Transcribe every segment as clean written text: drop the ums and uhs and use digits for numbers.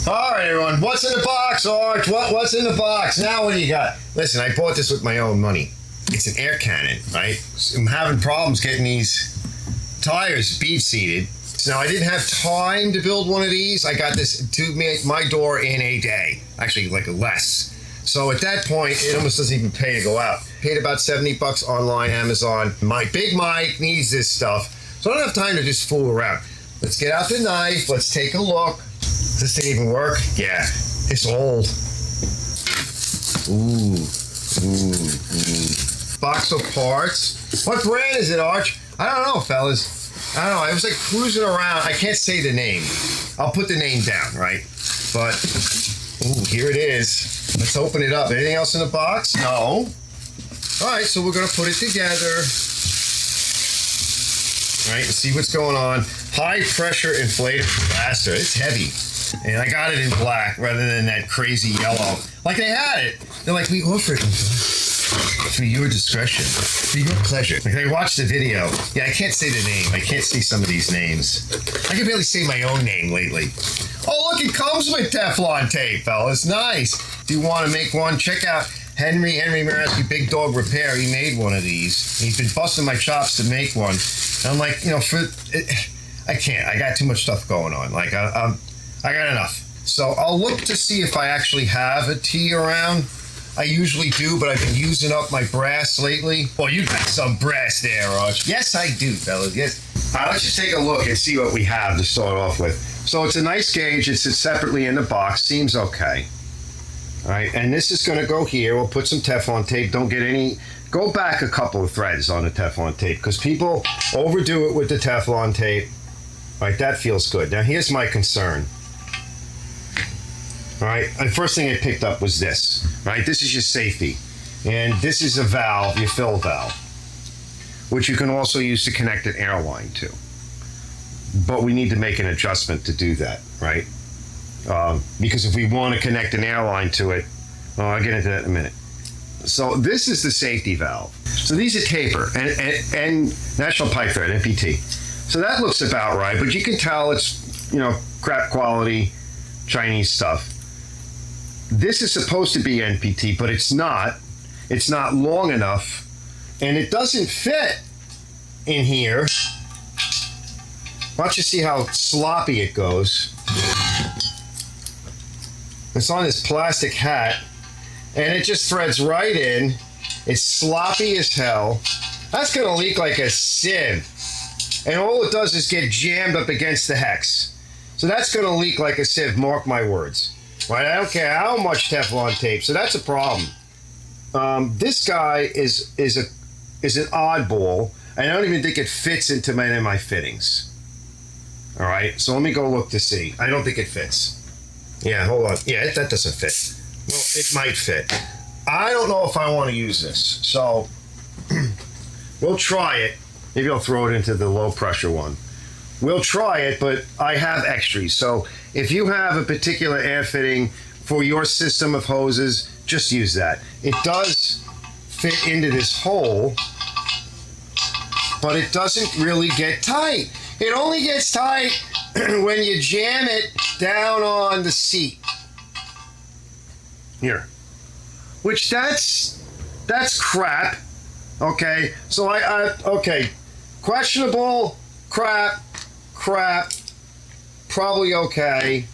All right, everyone. What's in the box, Arch? What's in the box? Now what do you got? Listen, I bought this with my own money. It's an air cannon, right? So I'm having problems getting these tires bead seated. So now I didn't have time to build one of these. I got this to my door in a day. Actually, like less. So at that point, it almost doesn't even pay to go out. Paid about $70 online, Amazon. My big Mike needs this stuff. So I don't have time to just fool around. Let's get out the knife. Let's take a look. Does this thing even work? Yeah, it's old. Ooh. Box of parts. What brand is it, Arch? I don't know, fellas. I don't know. I was like cruising around. I can't say the name. I'll put the name down, right? But, ooh, here it is. Let's open it up. Anything else in the box? No. All right, so we're going to put it together. All right, and see what's going on. High pressure inflated capacitor. It's heavy. And I got it in black rather than that crazy yellow. Like they had it. They're like, we offer it for your discretion, for your pleasure. Like I watched the video. Yeah, I can't say the name. I can't say some of these names. I can barely say my own name lately. Oh, look, it comes with Teflon tape, fellas. Nice. If you want to make one, check out Henry Maraski Big Dog Repair. He made one of these. He's been busting my chops to make one. And I'm like, I can't. I got too much stuff going on. Like, I got enough. So I'll look to see if I actually have a T around. I usually do, but I've been using up my brass lately. Well, you got some brass there, Arch. Yes, I do, fellas. Yes. All right, let's just take a look and see what we have to start off with. So it's a nice gauge. It sits separately in the box. Seems okay. All right, and this is going to go here. We'll put some Teflon tape. Don't get any... Go back a couple of threads on the Teflon tape because people overdo it with the Teflon tape. All right, that feels good. Now, here's my concern. All right, the first thing I picked up was this. All right, this is your safety. And this is a valve, your fill valve, which you can also use to connect an airline to. But we need to make an adjustment to do that, right? Because if we want to connect an airline to it, I'll get into that in a minute. So this is the safety valve. So these are taper and National Pipe Thread, NPT. So that looks about right, but you can tell it's, crap quality Chinese stuff. This is supposed to be NPT, but it's not. It's not long enough, and it doesn't fit in here. Why don't you see how sloppy it goes? It's on this plastic hat, and it just threads right in. It's sloppy as hell. That's gonna leak like a sieve. And all it does is get jammed up against the hex. So that's gonna leak like a sieve, mark my words. Right? I don't care how much Teflon tape, so that's a problem. This guy is an oddball. I don't even think it fits into many of my fittings. All right, so let me go look to see. I don't think it fits. Yeah, hold on. Yeah, that doesn't fit. Well, it might fit. I don't know if I want to use this, so we'll try it. Maybe I'll throw it into the low pressure one. We'll try it, but I have extras. So if you have a particular air fitting for your system of hoses, just use that. It does fit into this hole, but it doesn't really get tight. It only gets tight when you jam it down on the seat. Here. Which that's crap. Okay, so okay. Questionable, crap, probably okay.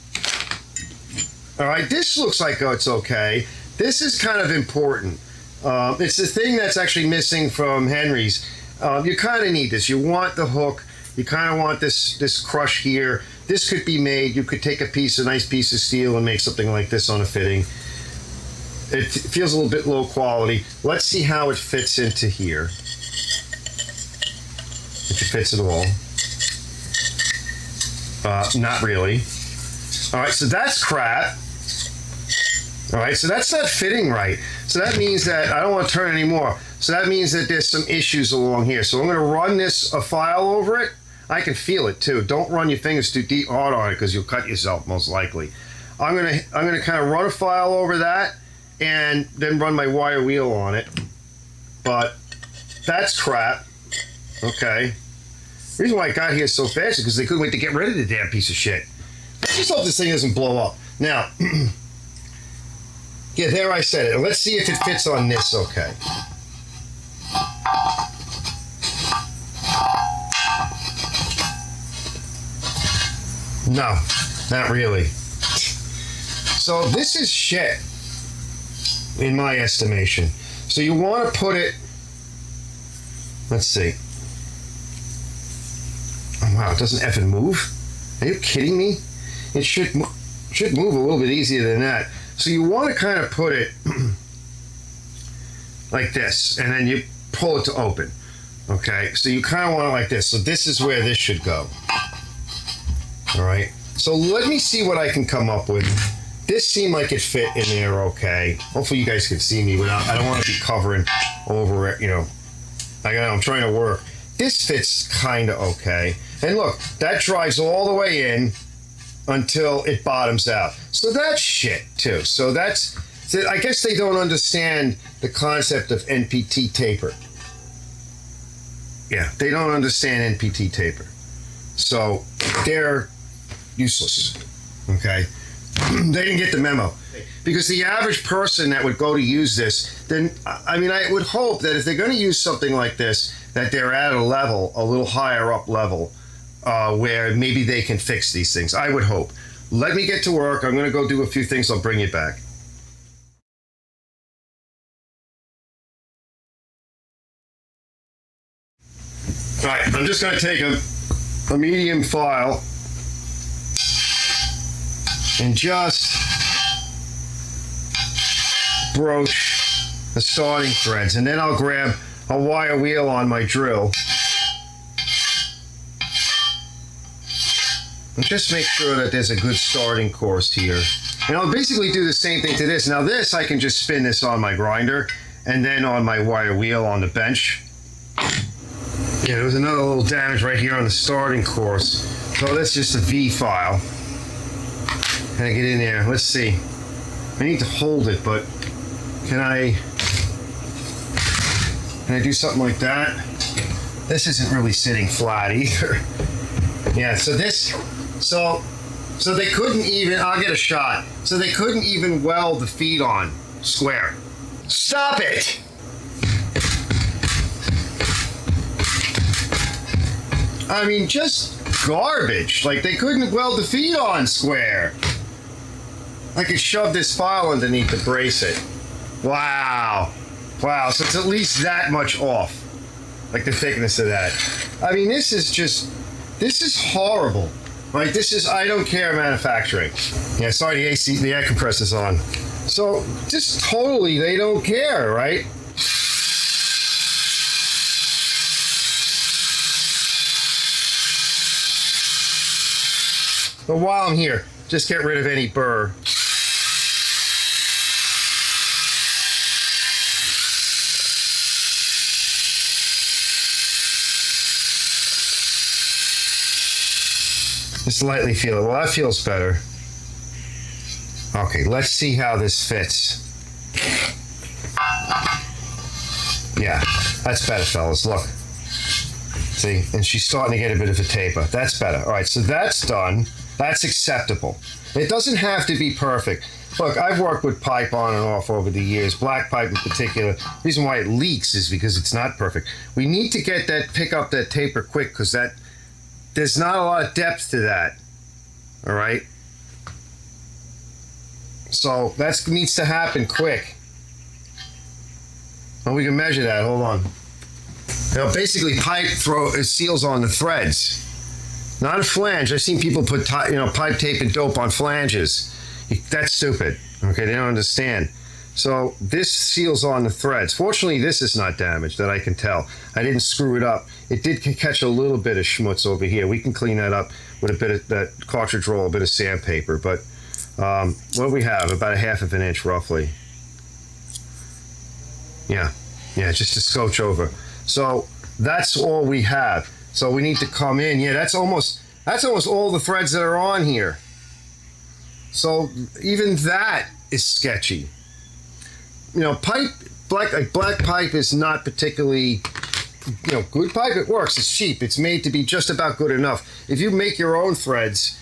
All right, this looks like it's okay. This is kind of important. It's the thing that's actually missing from Henry's. You kind of need this. You want the hook. You kind of want this crush here. This could be made. You could take a nice piece of steel and make something like this on a fitting. It feels a little bit low quality. Let's see how it fits into here. If it fits at all. Not really. All right, so that's crap. All right, so that's not fitting right. So that means that I don't want to turn anymore. So that means that there's some issues along here. So I'm going to run a file over it. I can feel it too. Don't run your fingers too deep hard on it because you'll cut yourself most likely. I'm gonna kind of run a file over that and then run my wire wheel on it. But that's crap. Okay. The reason why I got here so fast is because they couldn't wait to get rid of the damn piece of shit. I just hope this thing doesn't blow up. Now, yeah, there I said it. Let's see if it fits on this okay. No, not really. So this is shit, in my estimation. So you want to put it, let's see. Oh, wow, it doesn't effing move? Are you kidding me? It should move a little bit easier than that. So you want to kind of put it like this, and then you pull it to open. Okay, so you kind of want it like this. So this is where this should go. All right, so let me see what I can come up with. This seemed like it fit in there okay. Hopefully you guys can see me without, I don't want to be covering over it, you know. I'm trying to work. This fits kind of okay. And look, that drives all the way in until it bottoms out. So that's shit too. So I guess they don't understand the concept of NPT taper. Yeah, they don't understand NPT taper. So they're useless, okay? They didn't get the memo. Because the average person that would go to use this, then, I mean, I would hope that if they're going to use something like this, that they're at a level, a little higher up level, where maybe they can fix these things. I would hope. Let me get to work. I'm going to go do a few things. I'll bring you back. All right, I'm just going to take a medium file and just broach the starting threads, and then I'll grab a wire wheel on my drill and just make sure that there's a good starting course here. And I'll basically do the same thing to this. Now this, I can just spin this on my grinder and then on my wire wheel on the bench. Yeah, there was another little damage right here on the starting course. So that's just a V file. Can I get in there? Let's see. I need to hold it, but can I do something like that? This isn't really sitting flat either. Yeah, so they couldn't even, I'll get a shot. So they couldn't even weld the feet on square. Stop it! I mean, just garbage. Like, they couldn't weld the feet on square. I could shove this file underneath to brace it. Wow. Wow, so it's at least that much off. Like the thickness of that. I mean, this is horrible. Right, this is I don't care manufacturing. Yeah, sorry, the air compressor's on. So, just totally, they don't care, right? But while I'm here, just get rid of any burr. Just lightly feel it. Well, that feels better. Okay, let's see how this fits. Yeah, that's better, fellas. Look. See? And she's starting to get a bit of a taper. That's better. All right, so that's done. That's acceptable. It doesn't have to be perfect. Look, I've worked with pipe on and off over the years, black pipe in particular. The reason why it leaks is because it's not perfect. We need to get that, pick up that taper quick, because there's not a lot of depth to that. All right? So that needs to happen quick. Well, we can measure that. Hold on. Now, basically, pipe seals on the threads. Not a flange. I've seen people put pipe tape and dope on flanges. That's stupid. Okay, they don't understand. So this seals on the threads. Fortunately, this is not damaged that I can tell. I didn't screw it up. It did catch a little bit of schmutz over here. We can clean that up with a bit of that cartridge roll, a bit of sandpaper. But what do we have? About a half of an inch, roughly. Yeah, just a scotch over. So that's all we have. So we need to come in. Yeah, that's almost all the threads that are on here. So even that is sketchy. You know, black pipe is not particularly, good pipe. It works. It's cheap. It's made to be just about good enough. If you make your own threads,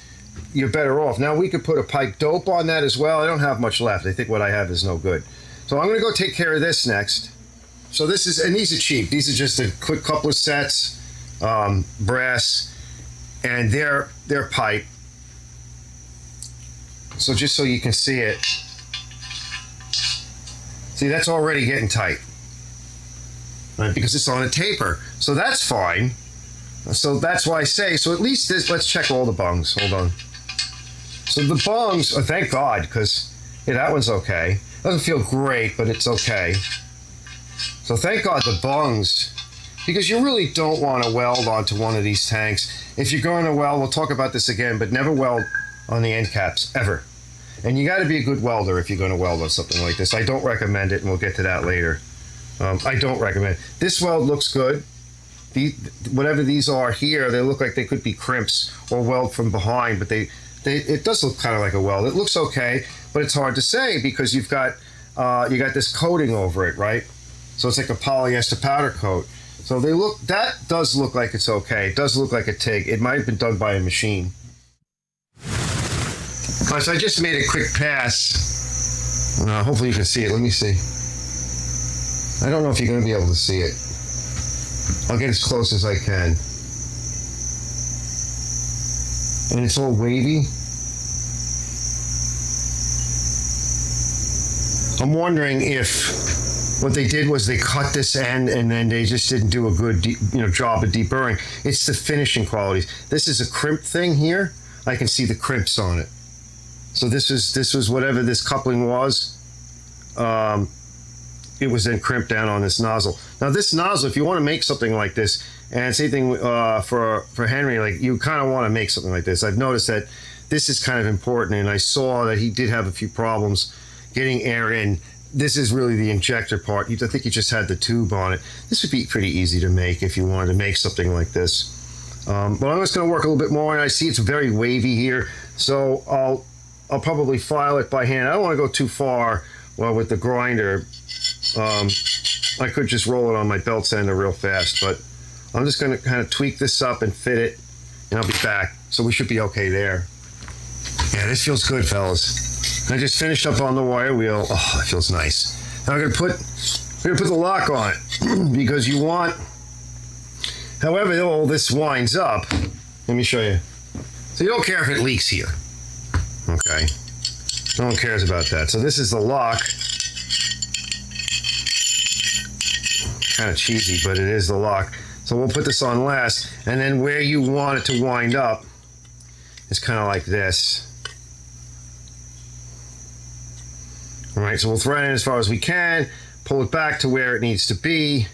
you're better off. Now we could put a pipe dope on that as well. I don't have much left. I think what I have is no good. So I'm going to go take care of this next. So this is, and these are cheap. These are just a quick couple of sets, brass, and their pipe. So just so you can see it. See, that's already getting tight, right? Because it's on a taper. So that's fine. So that's why I say, so at least this, let's check all the bungs. Hold on. So the bungs, oh, thank God, because yeah, that one's okay. Doesn't feel great, but it's okay. So thank God the bungs, because you really don't want to weld onto one of these tanks. If you're going to weld, we'll talk about this again, but never weld on the end caps, ever. And you got to be a good welder if you're going to weld on something like this. I don't recommend it, and we'll get to that later. I don't recommend it. This weld looks good. Whatever these are here, they look like they could be crimps or weld from behind, but it does look kind of like a weld. It looks okay, but it's hard to say because you got this coating over it, right? So it's like a polyester powder coat. So that does look like it's okay. It does look like a TIG. It might have been done by a machine. So I just made a quick pass. Hopefully you can see it. Let me see. I don't know if you're going to be able to see it. I'll get as close as I can. And it's all wavy. I'm wondering if what they did was they cut this end and then they just didn't do a good job of deburring. It's the finishing qualities. This is a crimp thing here. I can see the crimps on it. So this was whatever this coupling was. It was then crimped down on this nozzle. Now this nozzle, if you want to make something like this, and same thing for Henry, like you kind of want to make something like this. I've noticed that this is kind of important, and I saw that he did have a few problems getting air in. This is really the injector part. I think he just had the tube on it. This would be pretty easy to make if you wanted to make something like this. But I'm just going to work a little bit more, and I see it's very wavy here, so I'll probably file it by hand. I don't want to go too far with the grinder. I could just roll it on my belt sander real fast, but I'm just going to kind of tweak this up and fit it, and I'll be back. So we should be okay there. Yeah, this feels good, fellas. I just finished up on the wire wheel. Oh, it feels nice. Now I'm going to put the lock on it because you want, however all this winds up, let me show you. So you don't care if it leaks here. Okay. No one cares about that. So this is the lock. Kind of cheesy, but it is the lock. So we'll put this on last, and then where you want it to wind up is kind of like this. All right, so we'll thread it as far as we can, pull it back to where it needs to be,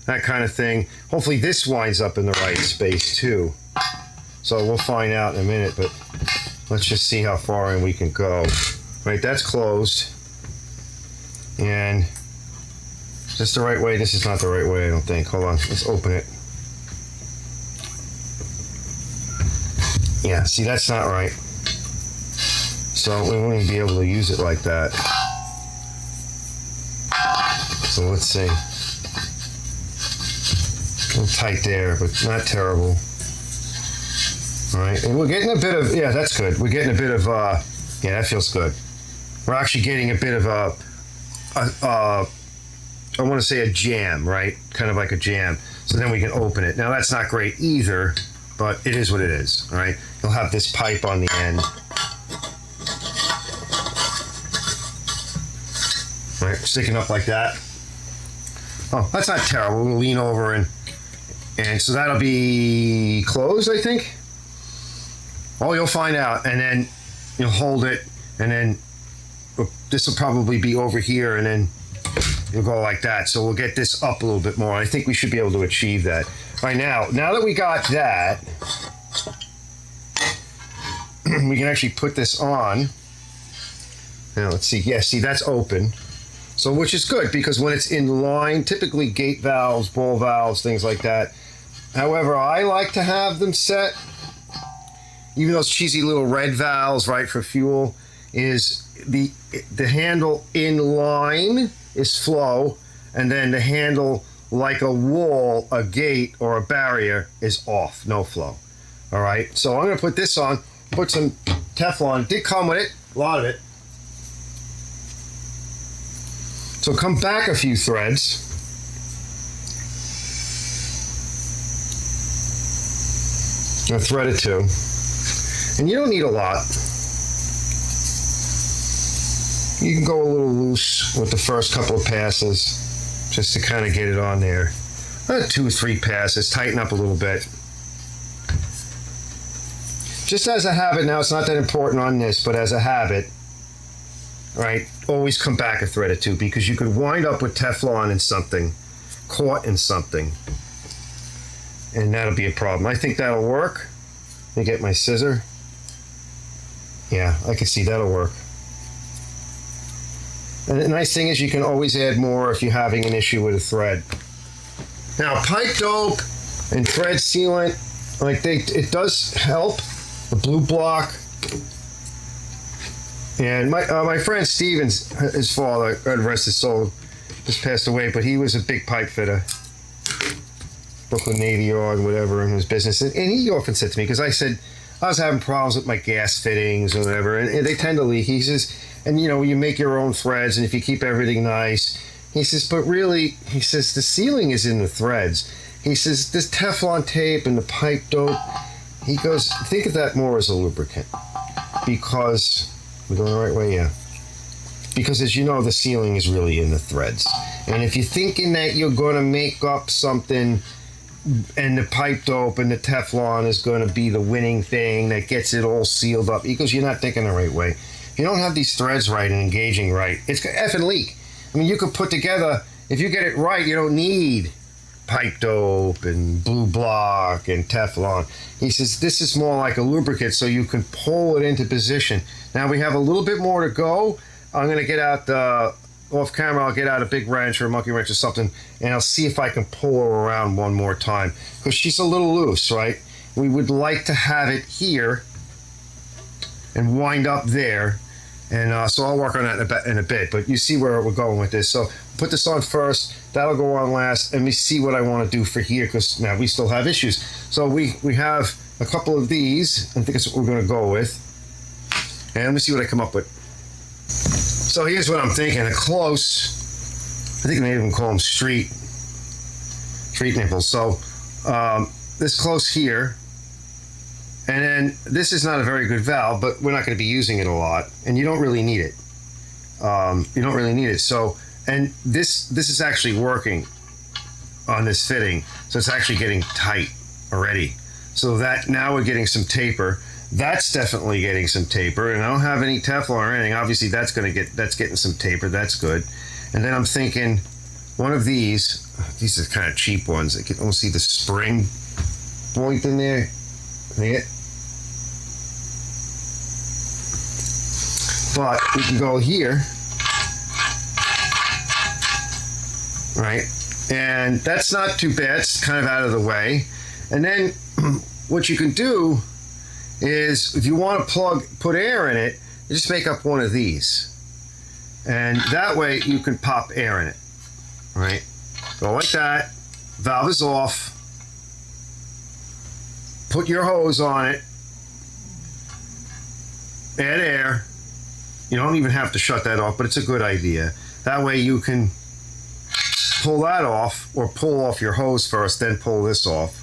that kind of thing. Hopefully this winds up in the right space too. So we'll find out in a minute, but let's just see how far in we can go. Right, that's closed. And is this the right way? This is not the right way, I don't think. Hold on, let's open it. Yeah, see, that's not right. So we won't even be able to use it like that. So let's see. A little tight there, but not terrible. All right, and we're getting a bit of, yeah, that's good. We're getting a bit of, yeah, that feels good. We're actually getting a bit of I want to say a jam, right? Kind of like a jam. So then we can open it. Now that's not great either, but it is what it is, all right? You'll have this pipe on the end. All right, sticking up like that. Oh, that's not terrible. We'll lean over and so that'll be closed, I think. Oh, you'll find out, and then you'll hold it, and then this will probably be over here, and then you'll go like that. So we'll get this up a little bit more. I think we should be able to achieve that. Right now that we got that, we can actually put this on. Now let's see. Yeah, see, that's open. So which is good because when it's in line, typically gate valves, ball valves, things like that. However, I like to have them set, even those cheesy little red valves, right, for fuel, is the handle in line is flow, and then the handle like a wall, a gate, or a barrier is off, no flow. All right, so I'm going to put this on, put some Teflon. It did come with it, a lot of it. So come back a few threads. A thread or two. And you don't need a lot. You can go a little loose with the first couple of passes just to kind of get it on there. 2 or 3 passes, tighten up a little bit. Just as a habit, now it's not that important on this, but as a habit, right, always come back a thread or two because you could wind up with Teflon in something, caught in something, and that'll be a problem. I think that'll work. Let me get my scissor. Yeah, I can see that'll work. And the nice thing is you can always add more if you're having an issue with a thread. Now, pipe dope and thread sealant, like it does help. The blue block. And my friend Stevens, his father, God rest his soul, just passed away, but he was a big pipe fitter. Brooklyn Navy Yard, whatever, in his business. And he often said to me, because I said, I was having problems with my gas fittings or whatever, and they tend to leak. He says, and you know, you make your own threads, and if you keep everything nice, he says, but really, he says, the sealing is in the threads. He says, this Teflon tape and the pipe dope, he goes, think of that more as a lubricant. Because, we're going the right way, yeah. Because as you know, the sealing is really in the threads. And if you're thinking that you're going to make up something and the pipe dope and the Teflon is going to be the winning thing that gets it all sealed up, because you're not thinking the right way. If you don't have these threads right and engaging right, it's going to effing leak. I mean, you could put together, if you get it right, you don't need pipe dope and blue block and Teflon. He says this is more like a lubricant so you can pull it into position. Now we have a little bit more to go. I'm going to get out off camera, I'll get out a big wrench or a monkey wrench or something, and I'll see if I can pull her around one more time, because she's a little loose, right? We would like to have it here and wind up there, and so I'll work on that in a bit, but you see where we're going with this. So put this on first, that'll go on last, and we see what I want to do for here, because now we still have issues. So we have a couple of these, I think that's what we're going to go with, and let me see what I come up with. So here's what I'm thinking, a close, I think they even call them street nipples. So this close here, and then this is not a very good valve, but we're not going to be using it a lot, and you don't really need it. You don't really need it. So, and this is actually working on this fitting, so it's actually getting tight already. So that now we're getting some taper. That's definitely getting some taper, and I don't have any Teflon or anything. Obviously, that's getting some taper. That's good. And then I'm thinking, one of these are kind of cheap ones. I can almost see the spring point in there. See it? But we can go here, right? And that's not too bad. It's kind of out of the way. And then what you can do is, if you want to put air in it, you just make up one of these. And that way you can pop air in it, right? Go like that, valve is off, put your hose on it, add air. You don't even have to shut that off, but it's a good idea. That way you can pull that off, or pull off your hose first, then pull this off.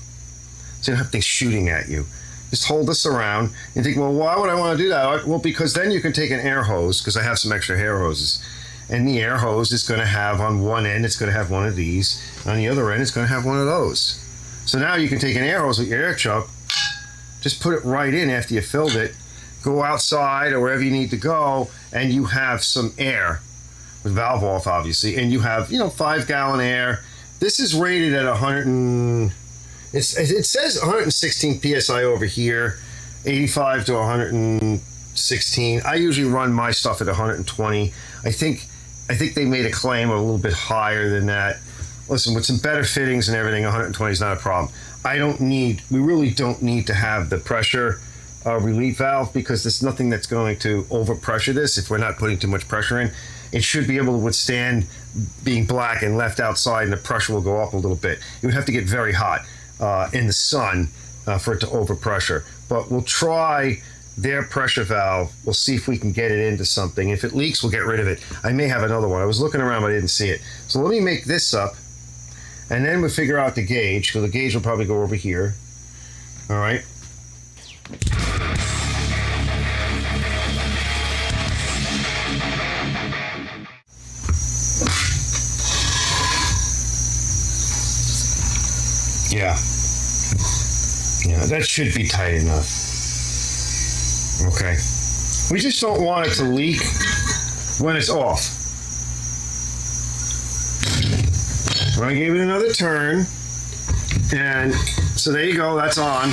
So you don't have things shooting at you. Just hold this around and think, well, why would I want to do that? Well, because then you can take an air hose, because I have some extra hair hoses. And the air hose is going to have, on one end, it's going to have one of these. On the other end, it's going to have one of those. So now you can take an air hose with your air chuck, just put it right in after you filled it, go outside or wherever you need to go, and you have some air, with valve off, obviously, and you have, 5-gallon air. This is rated at 100 it says 116 psi over here, 85 to 116. I usually run my stuff at 120. I think they made a claim of a little bit higher than that. Listen, with some better fittings and everything, 120 is not a problem. We really don't need to have the pressure relief valve, because there's nothing that's going to overpressure this if we're not putting too much pressure in. It should be able to withstand being black and left outside, and the pressure will go up a little bit. You would have to get very hot in the sun for it to overpressure. But we'll try their pressure valve. We'll see if we can get it into something. If it leaks, we'll get rid of it. I may have another one. I was looking around, but I didn't see it. So let me make this up, and then we'll figure out the gauge, because the gauge will probably go over here. All right. Yeah. Yeah, that should be tight enough. Okay. We just don't want it to leak when it's off. I gave it another turn, and so there you go, that's on.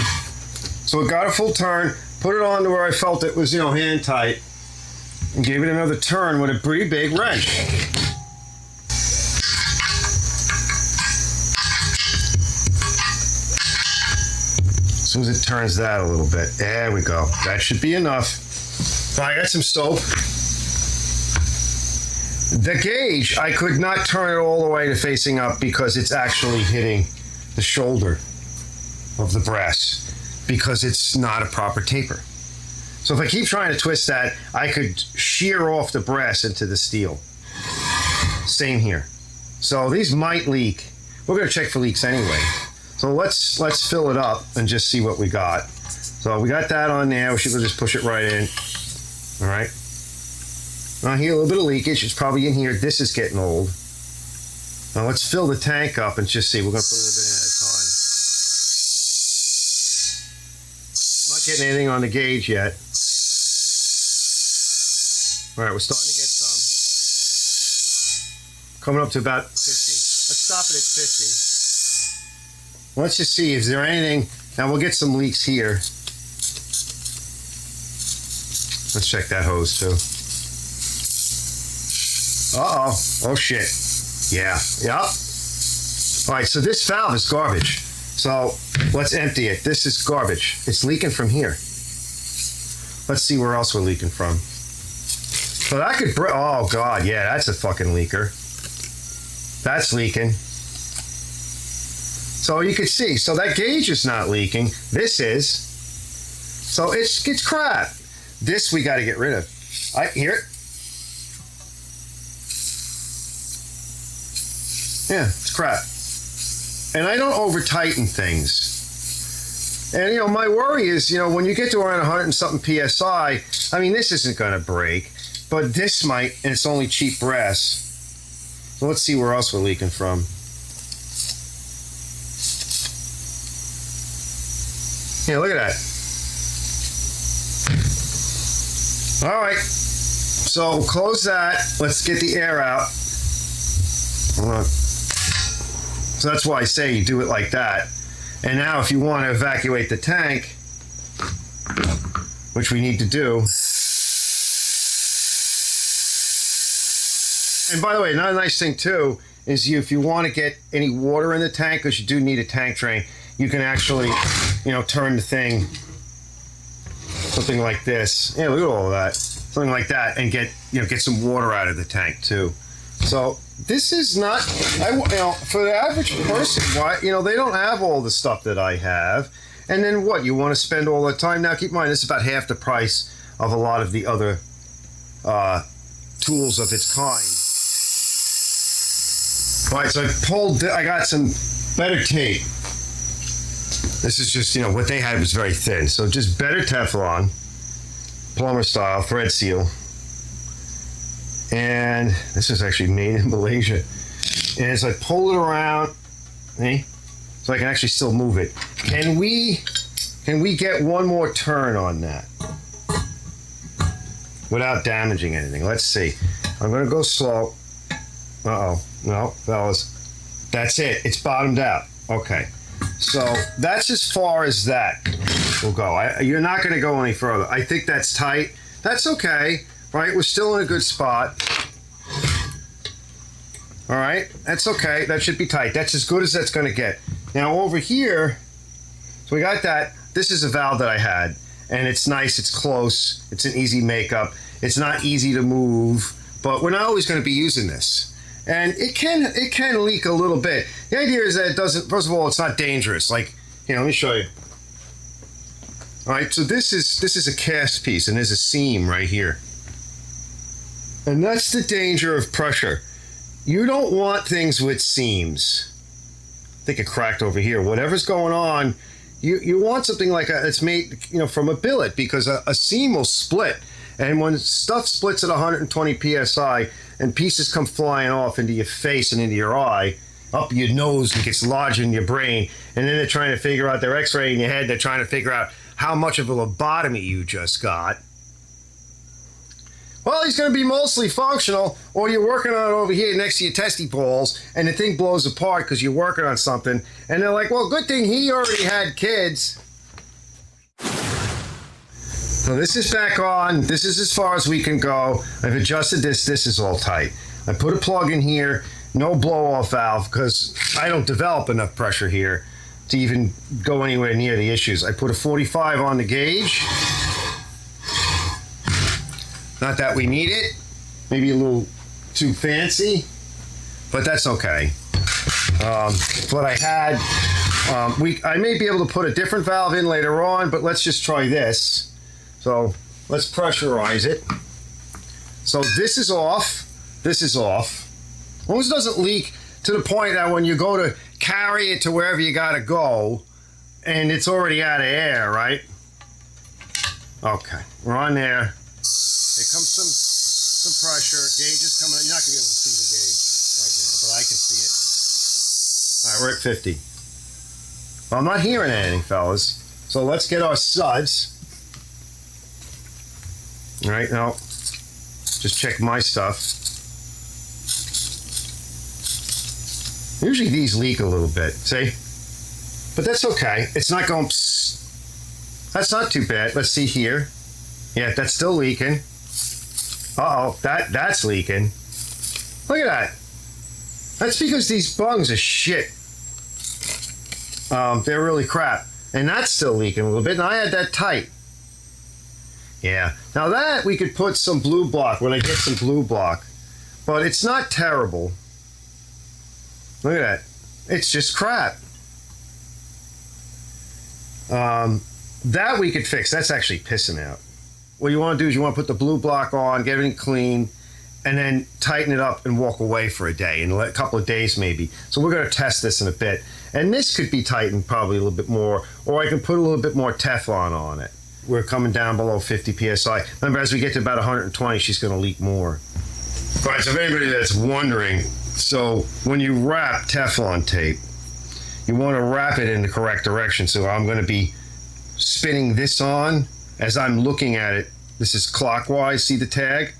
So it got a full turn, put it on to where I felt it was, hand tight, and gave it another turn with a pretty big wrench. As soon as it turns that a little bit, there we go. That should be enough. All right, I got some soap. The gauge, I could not turn it all the way to facing up because it's actually hitting the shoulder of the brass because it's not a proper taper. So if I keep trying to twist that, I could shear off the brass into the steel. Same here. So these might leak. We're going to check for leaks anyway. So let's fill it up and just see what we got. So we got that on there. We should just push it right in. All right. Now here, a little bit of leakage. It's probably in here. This is getting old. Now let's fill the tank up and just see. We're going to put a little bit in at a time. Not getting anything on the gauge yet. All right, we're starting to get some. Coming up to about 50. Let's stop it at 50. Let's just see, is there anything? Now we'll get some leaks here. Let's check that hose too. Uh-oh. Oh shit. Yeah. Yep. All right, so this valve is garbage. So let's empty it. This is garbage. It's leaking from here. Let's see where else we're leaking from. So that could break. Oh God, yeah, that's a fucking leaker. That's leaking. So you can see, so that gauge is not leaking. This is. So it's crap. This we got to get rid of. I hear it. Yeah, it's crap. And I don't over tighten things. And my worry is, when you get to around 100 and something PSI, I mean, this isn't going to break, but this might, and it's only cheap brass. So let's see where else we're leaking from. Yeah, look at that. All right, so close that. Let's get the air out. Hold on. So that's why I say you do it like that. And now if you want to evacuate the tank, which we need to do. And by the way, another nice thing too is if you want to get any water in the tank, because you do need a tank drain, you can actually, turn the thing something like this. Yeah, look at all of that. Something like that, and get some water out of the tank too. So this is not, for the average person, why, they don't have all the stuff that I have. And then what? You want to spend all the time? Now, keep in mind, this is about half the price of a lot of the other tools of its kind. All right, so I got some better tape. This is just, what they had was very thin. So just better Teflon, plumber style, thread seal. And this is actually made in Malaysia. And as I pull it around, see? So I can actually still move it. Can we get one more turn on that without damaging anything? Let's see. I'm gonna go slow. Uh-oh, no, fellas. That's it, it's bottomed out. Okay, so that's as far as that will go. You're not gonna go any further. I think that's tight. That's okay, right? We're still in a good spot. All right, that's okay. That should be tight. That's as good as that's gonna get. Now over here, so we got that. This is a valve that I had, and it's nice, it's close, it's an easy makeup. It's not easy to move, but we're not always gonna be using this. And it can leak a little bit. The idea is that it doesn't, first of all, it's not dangerous. Like, let me show you. All right, so this is a cast piece, and there's a seam right here. And that's the danger of pressure. You don't want things with seams. I think it cracked over here. Whatever's going on, you want something like it's made, from a billet, because a seam will split. And when stuff splits at 120 psi and pieces come flying off into your face and into your eye, up your nose, and gets lodged in your brain, and then they're trying to figure out, their x-ray in your head, they're trying to figure out how much of a lobotomy you just got. Well, he's going to be mostly functional, or you're working on it over here next to your testy balls, and the thing blows apart because you're working on something, and they're like, well, good thing he already had kids. So this is back on. This is as far as we can go. I've adjusted this. This is all tight. I put a plug in here, no blow-off valve, because I don't develop enough pressure here to even go anywhere near the issues. I put a 45 on the gauge. Not that we need it. Maybe a little too fancy, but that's okay. But I had, I may be able to put a different valve in later on, but let's just try this. So let's pressurize it. So this is off. This is off. As long as it doesn't leak to the point that when you go to carry it to wherever you gotta go, and it's already out of air, right? Okay, we're on there. Here comes some pressure. Gauge is coming up. You're not gonna be able to see the gauge right now, but I can see it. All right, we're at 50. Well, I'm not hearing anything, fellas. So let's get our suds. All right, now, just check my stuff. Usually these leak a little bit, see? But that's okay. It's not going, psst. That's not too bad. Let's see here. Yeah, that's still leaking. Uh-oh, that's leaking. Look at that. That's because these bungs are shit. They're really crap. And that's still leaking a little bit, and I had that tight. Yeah. Now that, we could put some blue block when I get some blue block. But it's not terrible. Look at that. It's just crap. That we could fix. That's actually pissing out. What you want to do is you want to put the blue block on, get everything clean, and then tighten it up and walk away for a day, in a couple of days maybe. So we're going to test this in a bit. And this could be tightened probably a little bit more, or I can put a little bit more Teflon on it. We're coming down below 50 psi. Remember, as we get to about 120, she's going to leak more. All right, so if anybody that's wondering, so when you wrap Teflon tape, you want to wrap it in the correct direction. So I'm going to be spinning this on as I'm looking at it. This is clockwise, see the tag?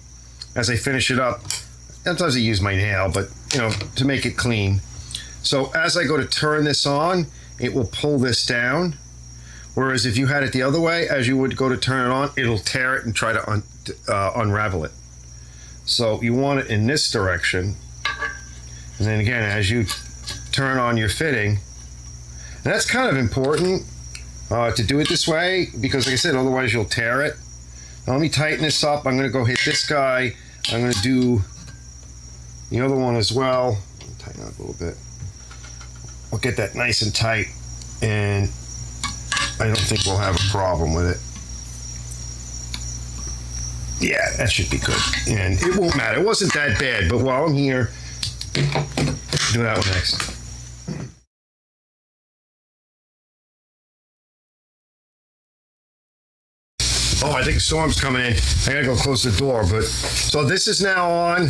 As I finish it up, sometimes I use my nail, but to make it clean. So as I go to turn this on, it will pull this down. Whereas if you had it the other way, as you would go to turn it on, it'll tear it and try to unravel it. So you want it in this direction. And then again, as you turn on your fitting, and that's kind of important to do it this way, because like I said, otherwise you'll tear it. Now let me tighten this up. I'm going to go hit this guy. I'm going to do the other one as well. Tighten up a little bit. We'll get that nice and tight, and I don't think we'll have a problem with it. Yeah, that should be good. And it won't matter. It wasn't that bad, but while I'm here, do that one next. Oh, I think a storm's coming in. I gotta go close the door, but so this is now on.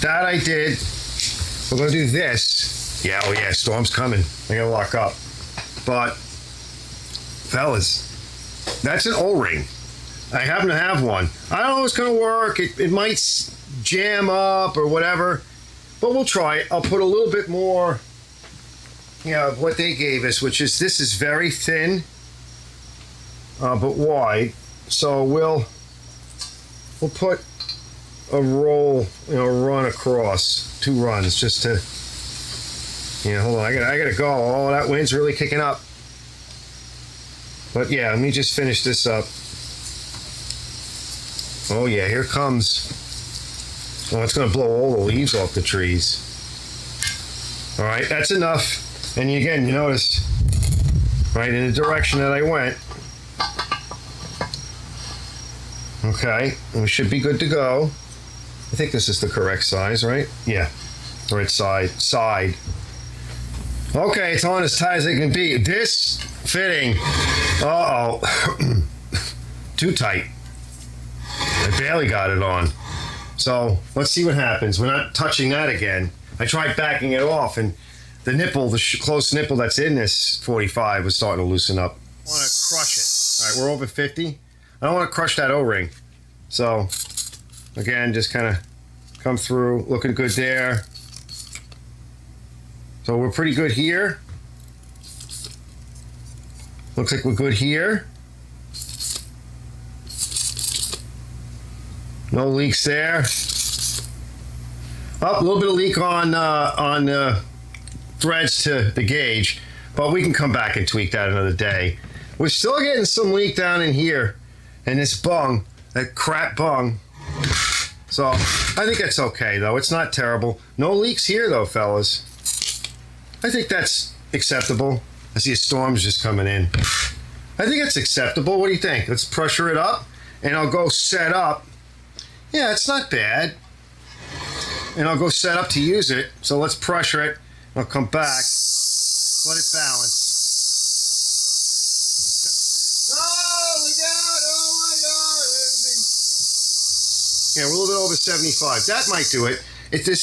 That I did. We're gonna do this. Yeah, oh yeah, storm's coming. I gotta lock up. But fellas, that's an O-ring. I happen to have one. I don't know if it's gonna work. It might jam up or whatever, but we'll try it. I'll put a little bit more, of what they gave us, which is, this is very thin, but wide. So we'll put a roll, run across, 2 runs, just to, hold on, I gotta go. Oh, that wind's really kicking up. But yeah, let me just finish this up. Oh yeah, here comes. Oh, it's gonna blow all the leaves off the trees. All right, that's enough. And again, you notice, right in the direction that I went, Okay, and we should be good to go. I think this is the correct size, right? Yeah, right side. Okay, it's on as tight as it can be. This fitting, too tight. I barely got it on. So let's see what happens. We're not touching that again. I tried backing it off, and the nipple, the close nipple that's in this 45 was starting to loosen up. I want to crush it. All right, we're over 50. I don't want to crush that O-ring. So again, just kind of come through, looking good there. So we're pretty good here. Looks like we're good here. No leaks there. Oh, a little bit of leak on threads to the gauge, but we can come back and tweak that another day. We're still getting some leak down in here, and this bung, that crap bung. So I think that's okay though. It's not terrible. No leaks here though, fellas. I think that's acceptable. I see a storm's just coming in. I think it's acceptable. What do you think? Let's pressure it up, and I'll go set up. Yeah, it's not bad. And I'll go set up to use it. So let's pressure it. I'll come back. Let it balance. Oh, look out! Oh my God! Yeah, we're a little bit over 75. That might do it.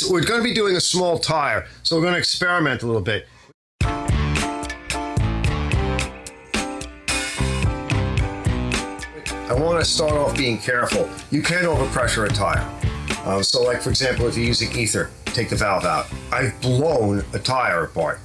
We're going to be doing a small tire, so we're going to experiment a little bit. I want to start off being careful. You can overpressure a tire. So like, for example, if you're using ether, take the valve out. I've blown a tire apart.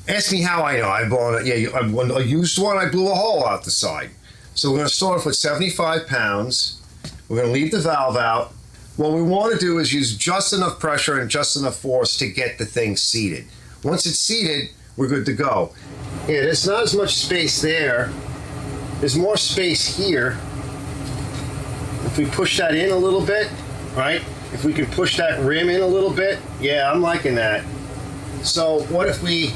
Ask me how I know. I've blown it. Yeah, when I used one, I blew a hole out the side. So we're going to start off with 75 pounds. We're going to leave the valve out. What we want to do is use just enough pressure and just enough force to get the thing seated. Once it's seated, we're good to go. Yeah, there's not as much space there. There's more space here. If we push that in a little bit, right? If we can push that rim in a little bit, yeah, I'm liking that. So what if we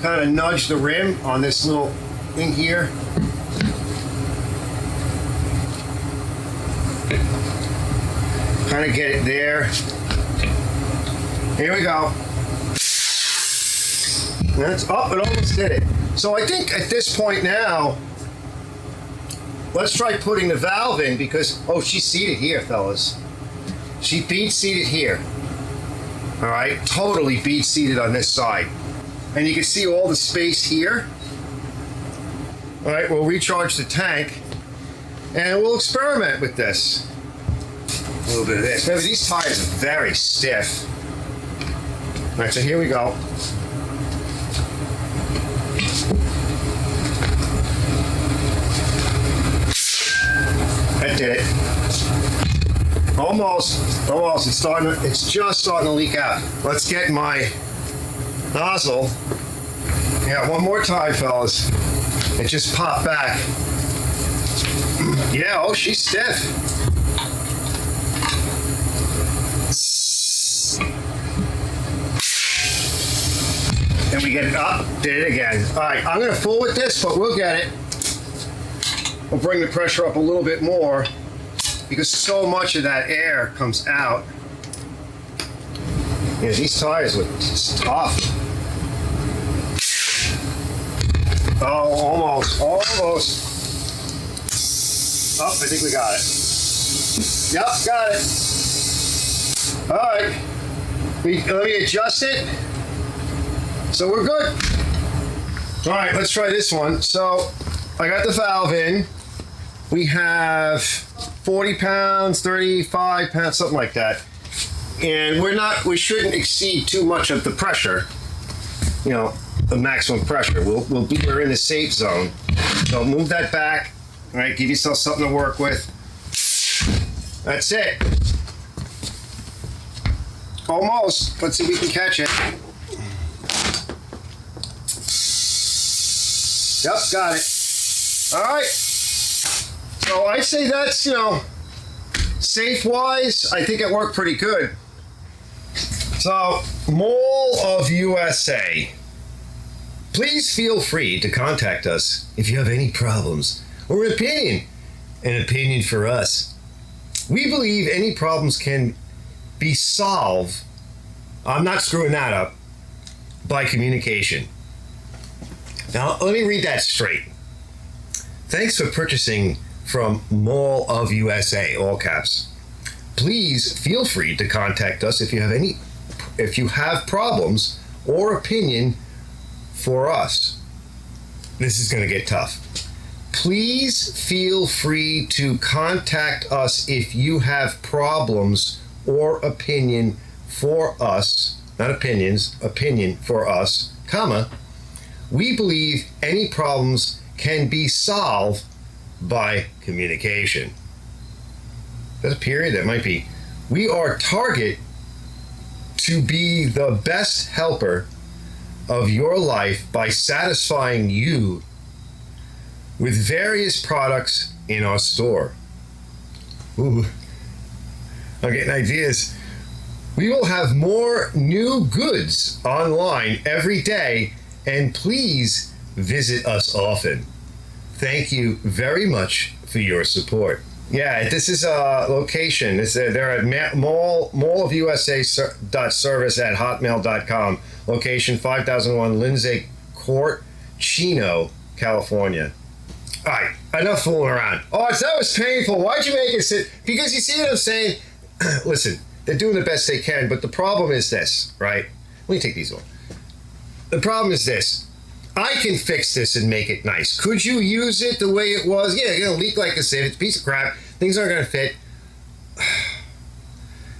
kind of nudge the rim on this little thing here? Kind of get it there. Here we go. That's up. It almost did it. So I think at this point now, let's try putting the valve in because, oh, she's seated here, fellas. She bead seated here. All right, totally bead seated on this side. And you can see all the space here. All right, we'll recharge the tank and we'll experiment with this. A little bit of this. Remember, these tires are very stiff. All right, so here we go. That did it. Almost. It's just starting to leak out. Let's get my nozzle. Yeah, one more time, fellas. It just popped back. Yeah, oh, she's stiff. And we get it up, did it again. All right, I'm gonna fool with this, but we'll get it. We'll bring the pressure up a little bit more because so much of that air comes out. Yeah, these tires look tough. Oh, almost. Oh, I think we got it. Yep, got it. All right, let me adjust it. So we're good. All right, let's try this one. So I got the valve in. We have 40 pounds, 35 pounds, something like that. And we shouldn't exceed too much of the pressure, you know, the maximum pressure. We're in the safe zone. So move that back, all right, give yourself something to work with. That's it. Almost. Let's see if we can catch it. Yep, got it. All right. So I'd say that's, you know, safe-wise, I think it worked pretty good. So, Mall of USA. Please feel free to contact us if you have any problems or opinion. an opinion for us. We believe any problems can be solved, I'm not screwing that up, by communication. Now, let me read that straight. Thanks for purchasing from Mall of USA, all caps. Please feel free to contact us if you have problems or opinion for us. This is going to get tough. Please feel free to contact us if you have problems or opinion for us, not opinions, opinion for us, comma, we believe any problems can be solved by communication. There's a period that might be. We are target to be the best helper of your life by satisfying you with various products in our store. Ooh, I'm getting ideas. We will have more new goods online every day, and please visit us often. Thank you very much for your support. Yeah, this is a location. They're at Mall of USA .service at hotmail.com. Location 5001 Lindsay Court, Chino, California. All right, enough fooling around. Oh, that was painful. Why'd you make it sit? Because you see what I'm saying? Listen, they're doing the best they can, but the problem is this, right? Let me take these off. The problem is this. I can fix this and make it nice. Could you use it the way it was? Yeah, you're going to leak like I said. It's a piece of crap. Things aren't going to fit.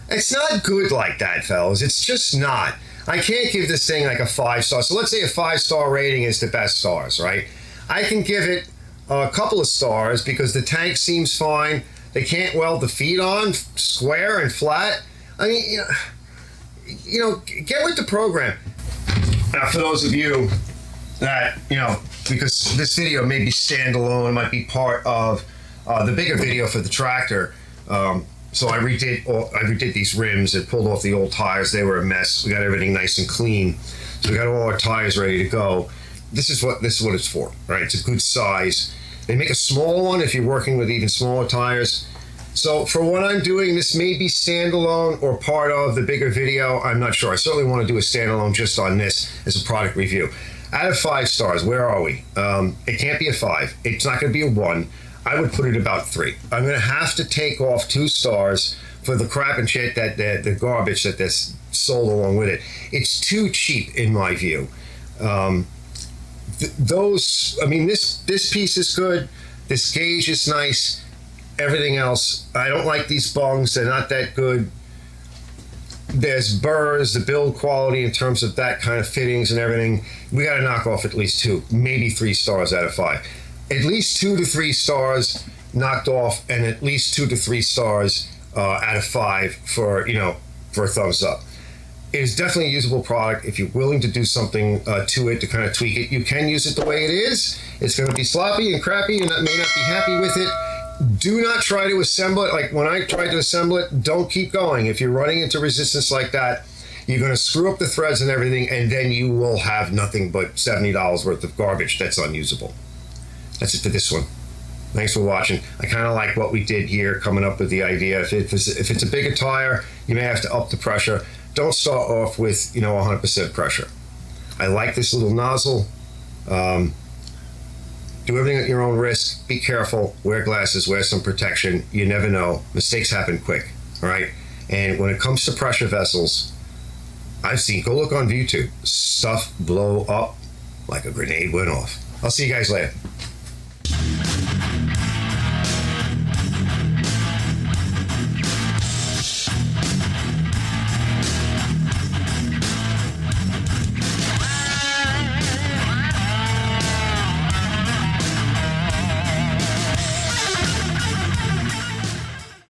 It's not good like that, fellas. It's just not. I can't give this thing like a 5-star. So let's say a 5-star rating is the best stars, right? I can give it a couple of stars because the tank seems fine. They can't weld the feet on square and flat. I mean, you know, get with the program. Now, for those of you that, because this video may be standalone, might be part of the bigger video for the tractor. So I redid these rims and pulled off the old tires. They were a mess. We got everything nice and clean. So we got all our tires ready to go. This is what it's for, right? It's a good size. They make a small one if you're working with even smaller tires. So for what I'm doing, this may be standalone or part of the bigger video. I'm not sure. I certainly want to do a standalone just on this as a product review. Out of 5 stars, where are we? It can't be a 5. It's not going to be a 1. I would put it about 3. I'm going to have to take off 2 stars for the crap and shit that the garbage that that's sold along with it. It's too cheap in my view. This piece is good. This gauge is nice. Everything else, I don't like these bungs. They're not that good. There's burrs, the build quality in terms of that kind of fittings and everything. We got to knock off at least 2, maybe 3 stars out of 5. At least 2 to 3 stars knocked off, and at least 2 to 3 stars out of 5 for a thumbs up. It is definitely a usable product. If you're willing to do something to it to kind of tweak it, you can use it the way it is. It's going to be sloppy and crappy. You may not be happy with it. Do not try to assemble it. Like when I tried to assemble it, don't keep going. If you're running into resistance like that, you're going to screw up the threads and everything, and then you will have nothing but $70 worth of garbage that's unusable. That's it for this one. Thanks for watching. I kind of like what we did here, coming up with the idea. If it's a bigger tire, you may have to up the pressure. Don't start off with 100% pressure. I like this little nozzle. Do everything at your own risk. Be careful. Wear glasses. Wear some protection. You never know. Mistakes happen quick. All right. And when it comes to pressure vessels, I've seen. Go look on YouTube. Stuff blow up like a grenade went off. I'll see you guys later.